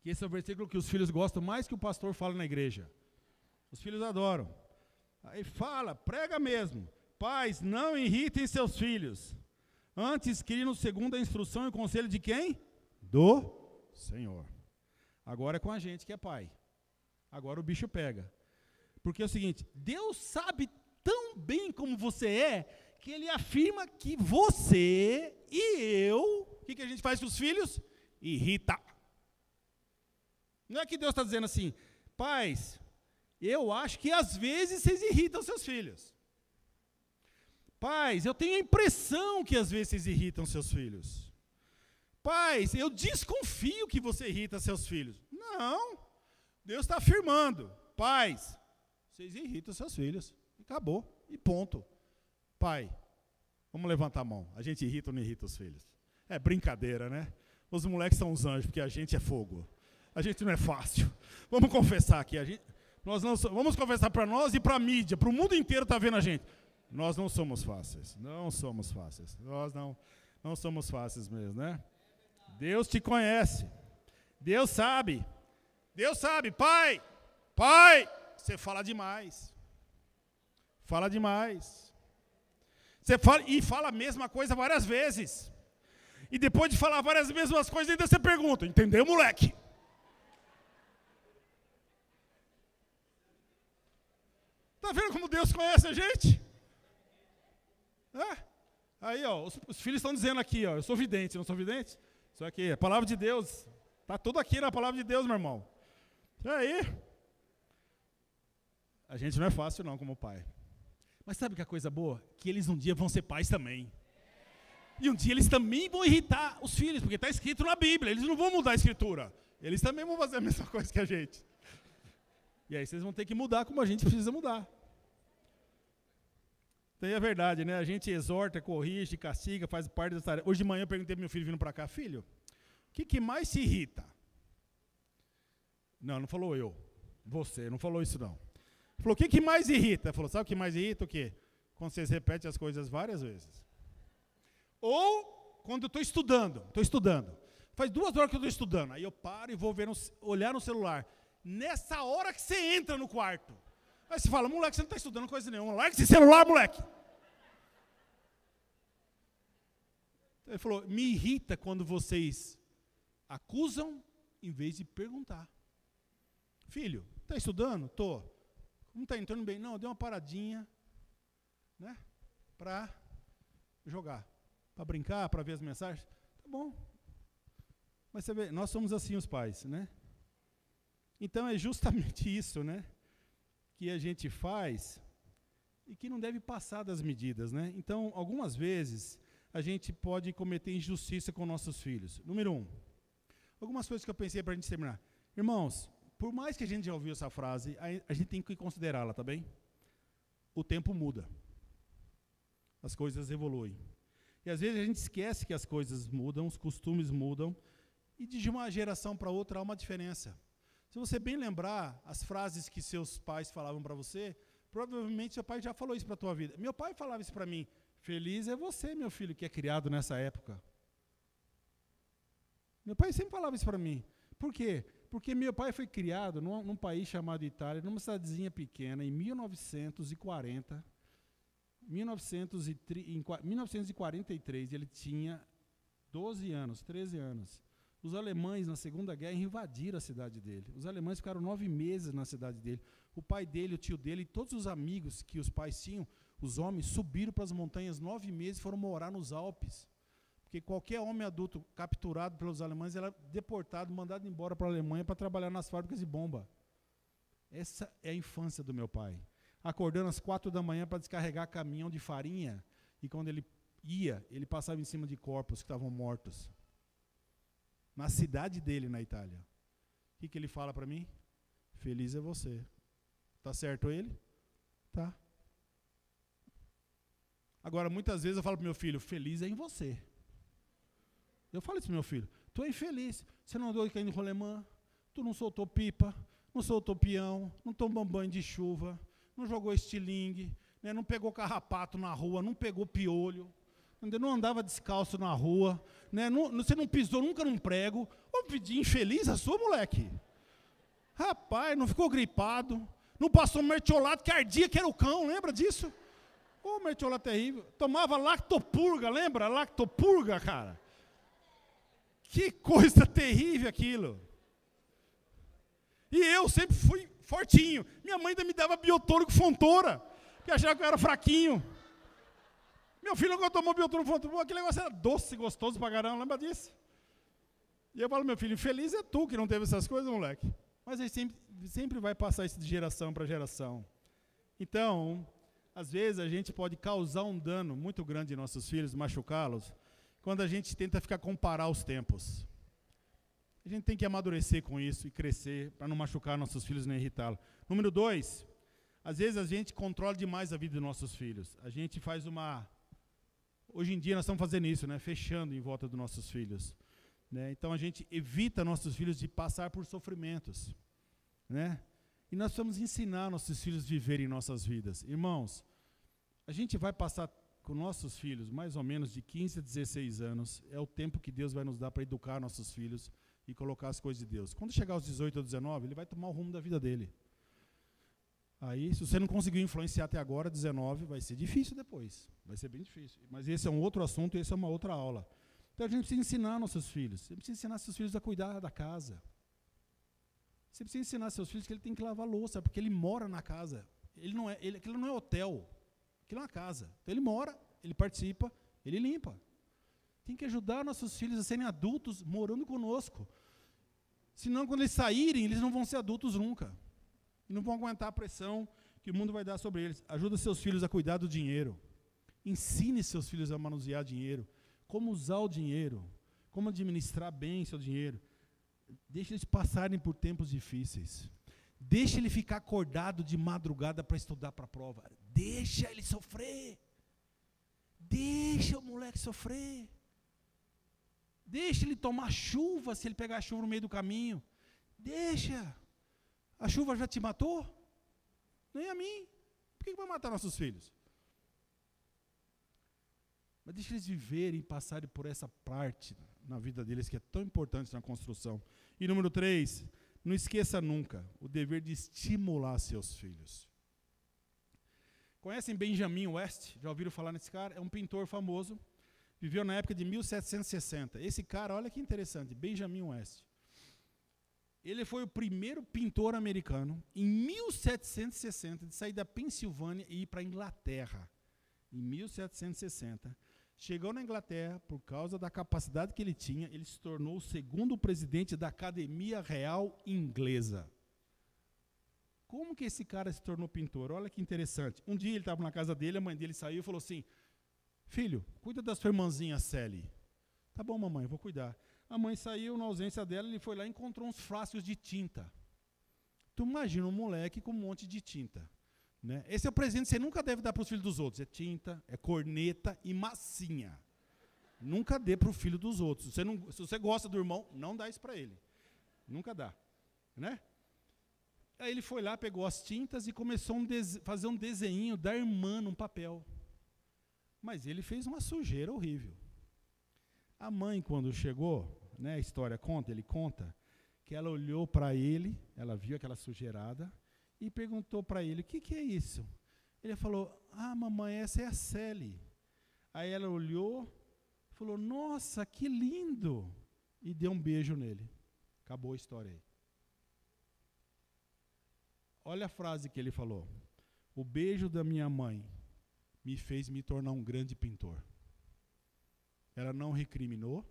S1: Que esse é o versículo que os filhos gostam mais que o pastor fala na igreja. Os filhos adoram. Aí fala, prega mesmo. Pais, não irritem seus filhos. Antes, criem segundo a instrução e o conselho de quem? Do Senhor. Agora é com a gente que é pai. Agora o bicho pega. Porque é o seguinte, Deus sabe tão bem como você é, que Ele afirma que você e eu, o que a gente faz com os filhos? Irrita. Não é que Deus está dizendo assim, pais, eu acho que às vezes vocês irritam seus filhos. Pais, eu tenho a impressão que às vezes vocês irritam seus filhos. Pais, eu desconfio que você irrita seus filhos. Não, Deus está afirmando. Pais, vocês irritam seus filhos. Acabou, e ponto. Pai, vamos levantar a mão. A gente irrita ou não irrita os filhos? É brincadeira, né? Os moleques são os anjos, porque a gente é fogo. A gente não é fácil. Vamos confessar aqui. Vamos confessar para nós e para a mídia, para o mundo inteiro está vendo a gente. Nós não somos fáceis. Não somos fáceis. Nós não somos fáceis mesmo, né? Deus te conhece. Deus sabe. Deus sabe. Pai, você fala demais. Fala demais. Você fala a mesma coisa várias vezes. E depois de falar várias mesmas coisas, ainda você pergunta, entendeu, moleque? Está vendo como Deus conhece a gente? Aí, ó, os filhos estão dizendo aqui, ó, eu sou vidente, não sou vidente? Isso aqui, a palavra de Deus, está tudo aqui na palavra de Deus, meu irmão. E aí? A gente não é fácil não como pai. Mas sabe que a coisa boa? Que eles um dia vão ser pais também. E um dia eles também vão irritar os filhos, porque está escrito na Bíblia, eles não vão mudar a escritura. Eles também vão fazer a mesma coisa que a gente. E aí vocês vão ter que mudar como a gente precisa mudar. Daí é verdade, né? A gente exorta, corrige, castiga, faz parte dessa tarefa. Hoje de manhã eu perguntei para meu filho vindo para cá, filho, o que mais se irrita? Não falou eu. Você, não falou isso não. Ele falou, o que mais irrita? Ele falou, sabe o que mais irrita? O quê? Quando vocês repetem as coisas várias vezes. Ou quando eu estou estudando. Faz 2 horas que eu estou estudando. Aí eu paro e vou olhar no celular. Nessa hora que você entra no quarto. Aí você fala, moleque, você não está estudando coisa nenhuma. Larga esse celular, moleque. Ele falou, me irrita quando vocês acusam em vez de perguntar. Filho, está estudando? Tô. Não está entrando bem? Não, eu dei uma paradinha, né? Para jogar. Para brincar, para ver as mensagens. Tá bom. Mas você vê, nós somos assim os pais, né? Então é justamente isso, né? Que a gente faz e que não deve passar das medidas, né? Então, algumas vezes, a gente pode cometer injustiça com nossos filhos. Número 1, algumas coisas que eu pensei para a gente terminar. Irmãos, por mais que a gente já ouviu essa frase, a gente tem que considerá-la, tá bem? O tempo muda. As coisas evoluem. E às vezes a gente esquece que as coisas mudam, os costumes mudam, e de uma geração para outra há uma diferença. Se você bem lembrar as frases que seus pais falavam para você, provavelmente seu pai já falou isso para a tua vida. Meu pai falava isso para mim, feliz é você, meu filho, que é criado nessa época. Meu pai sempre falava isso para mim. Por quê? Porque meu pai foi criado num país chamado Itália, numa cidadezinha pequena, em 1940. Em 1943, ele tinha 12 anos, 13 anos. Os alemães, na Segunda Guerra, invadiram a cidade dele. Os alemães ficaram 9 meses na cidade dele. O pai dele, o tio dele, e todos os amigos que os pais tinham, os homens, subiram para as montanhas 9 meses e foram morar nos Alpes. Porque qualquer homem adulto capturado pelos alemães era deportado, mandado embora para a Alemanha para trabalhar nas fábricas de bomba. Essa é a infância do meu pai. Acordando às 4 da manhã para descarregar caminhão de farinha, e quando ele ia, ele passava em cima de corpos que estavam mortos. Na cidade dele, na Itália. O que ele fala para mim? Feliz é você. Tá certo ele? Tá. Agora, muitas vezes eu falo para meu filho, feliz é em você. Eu falo isso para meu filho, tu é infeliz, você não andou caindo rolemã, tu não soltou pipa, não soltou peão, não tomou banho de chuva, não jogou estilingue, né, não pegou carrapato na rua, não pegou piolho, não andava descalço na rua, né, você não pisou nunca num prego. Ô, pedir infeliz a sua, moleque. Rapaz, não ficou gripado, não passou mertiolate que ardia, que era o cão, lembra disso? Ô, mertiolate terrível. Tomava lactopurga, lembra? Lactopurga, cara. Que coisa terrível aquilo. E eu sempre fui fortinho. Minha mãe ainda me dava biotônico Fontoura, que achava que eu era fraquinho. Meu filho nunca tomou biotônico Fontoura. Aquele negócio era doce, gostoso pra caramba, lembra disso? E eu falo, meu filho, feliz é tu que não teve essas coisas, moleque. Mas a gente sempre vai passar isso de geração para geração. Então, às vezes a gente pode causar um dano muito grande em nossos filhos, machucá-los, quando a gente tenta comparar os tempos. A gente tem que amadurecer com isso e crescer para não machucar nossos filhos nem irritá-los. Número 2, às vezes a gente controla demais a vida dos nossos filhos. A gente faz hoje em dia nós estamos fazendo isso, né? Fechando em volta dos nossos filhos. Né? Então a gente evita nossos filhos de passar por sofrimentos. Né? E nós precisamos ensinar nossos filhos a viverem nossas vidas. Irmãos, a gente vai passar com nossos filhos mais ou menos de 15 a 16 anos. É o tempo que Deus vai nos dar para educar nossos filhos e colocar as coisas de Deus. Quando chegar aos 18 ou 19, ele vai tomar o rumo da vida dele. Aí, se você não conseguiu influenciar até agora, 19, vai ser difícil depois. Vai ser bem difícil. Mas esse é um outro assunto, esse é uma outra aula. Então a gente precisa ensinar nossos filhos. Você precisa ensinar seus filhos a cuidar da casa. Você precisa ensinar seus filhos que ele tem que lavar louça, porque ele mora na casa. Aquilo não é hotel, aquilo é uma casa. Então ele mora, ele participa, ele limpa. Tem que ajudar nossos filhos a serem adultos morando conosco. Senão, quando eles saírem, eles não vão ser adultos nunca. E não vão aguentar a pressão que o mundo vai dar sobre eles. Ajuda seus filhos a cuidar do dinheiro. Ensine seus filhos a manusear dinheiro. Como usar o dinheiro. Como administrar bem seu dinheiro. Deixe eles passarem por tempos difíceis. Deixe ele ficar acordado de madrugada para estudar para a prova. Deixa ele sofrer. Deixa o moleque sofrer. Deixa ele tomar chuva, se ele pegar a chuva no meio do caminho. Deixa. A chuva já te matou? Nem a mim. Por que vai matar nossos filhos? Mas deixa eles viverem e passarem por essa parte na vida deles que é tão importante na construção. E número 3, não esqueça nunca o dever de estimular seus filhos. Conhecem Benjamin West? Já ouviram falar nesse cara? É um pintor famoso. Viveu na época de 1760. Esse cara, olha que interessante, Benjamin West. Ele foi o primeiro pintor americano, em 1760, de sair da Pensilvânia e ir para a Inglaterra. Em 1760. Chegou na Inglaterra, por causa da capacidade que ele tinha, ele se tornou o segundo presidente da Academia Real Inglesa. Como que esse cara se tornou pintor? Olha que interessante. Um dia ele estava na casa dele, a mãe dele saiu e falou assim, filho, cuida da sua irmãzinha Sally. Tá bom, mamãe, eu vou cuidar. A mãe saiu, na ausência dela, ele foi lá e encontrou uns frascos de tinta. Tu imagina um moleque com um monte de tinta. Né? Esse é o presente que você nunca deve dar para os filhos dos outros. É tinta, é corneta e massinha. Nunca dê para o filho dos outros. Se você gosta do irmão, não dá isso para ele. Nunca dá. Né? Aí ele foi lá, pegou as tintas e começou a fazer um desenho da irmã num papel. Mas ele fez uma sujeira horrível. A mãe, quando chegou, né, a história conta, ele conta, que ela olhou para ele, ela viu aquela sujeirada, e perguntou para ele, o que é isso? Ele falou, mamãe, essa é a Sally. Aí ela olhou, falou, nossa, que lindo, e deu um beijo nele. Acabou a história aí. Olha a frase que ele falou, o beijo da minha mãe me fez me tornar um grande pintor. Ela não recriminou,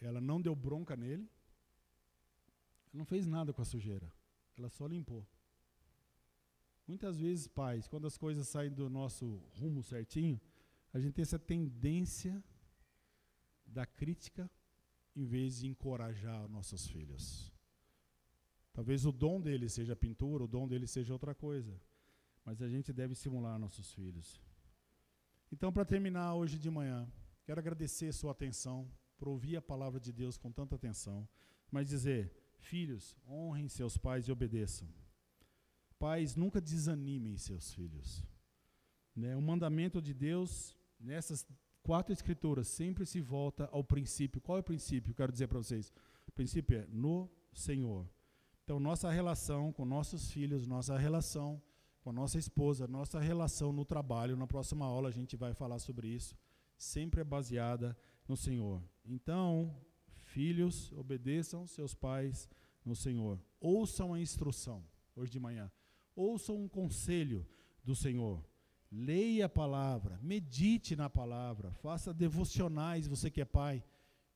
S1: ela não deu bronca nele, ela não fez nada com a sujeira, ela só limpou. Muitas vezes, pais, quando as coisas saem do nosso rumo certinho, a gente tem essa tendência da crítica em vez de encorajar nossos filhos. Talvez o dom dele seja pintura, o dom dele seja outra coisa, mas a gente deve estimular nossos filhos. Então, para terminar hoje de manhã, quero agradecer a sua atenção, por ouvir a palavra de Deus com tanta atenção, mas dizer, filhos, honrem seus pais e obedeçam. Pais, nunca desanimem seus filhos. Né? O mandamento de Deus, nessas 4 escrituras, sempre se volta ao princípio. Qual é o princípio? Quero dizer para vocês. O princípio é no Senhor. Então, nossa relação com nossos filhos, nossa relação com a nossa esposa, nossa relação no trabalho, na próxima aula a gente vai falar sobre isso, sempre é baseada no Senhor. Então, filhos, obedeçam seus pais no Senhor. Ouçam a instrução, hoje de manhã. Ouçam um conselho do Senhor. Leia a palavra, medite na palavra, faça devocionais, você que é pai,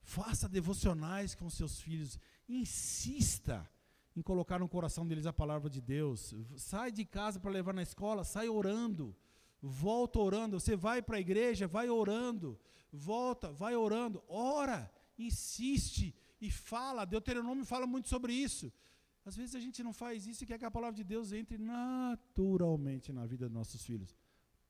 S1: faça devocionais com seus filhos, insista em colocar no coração deles a palavra de Deus. Sai de casa para levar na escola, sai orando, volta orando. Você vai para a igreja, vai orando, volta, vai orando, ora, insiste e fala. Deuteronômio fala muito sobre isso. Às vezes a gente não faz isso e quer que a palavra de Deus entre naturalmente na vida dos nossos filhos.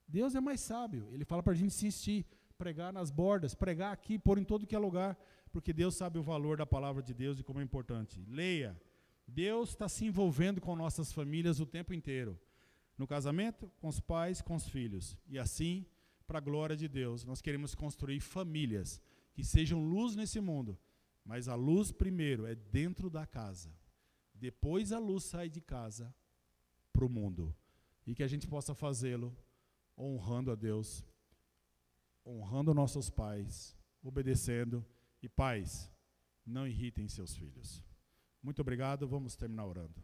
S1: Deus é mais sábio, ele fala para a gente insistir, pregar nas bordas, pregar aqui, pôr em todo que é lugar, porque Deus sabe o valor da palavra de Deus e como é importante. Leia. Deus está se envolvendo com nossas famílias o tempo inteiro. No casamento, com os pais, com os filhos. E assim, para a glória de Deus, nós queremos construir famílias que sejam luz nesse mundo. Mas a luz primeiro é dentro da casa. Depois a luz sai de casa para o mundo. E que a gente possa fazê-lo honrando a Deus, honrando nossos pais, obedecendo. E pais, não irritem seus filhos. Muito obrigado, vamos terminar orando.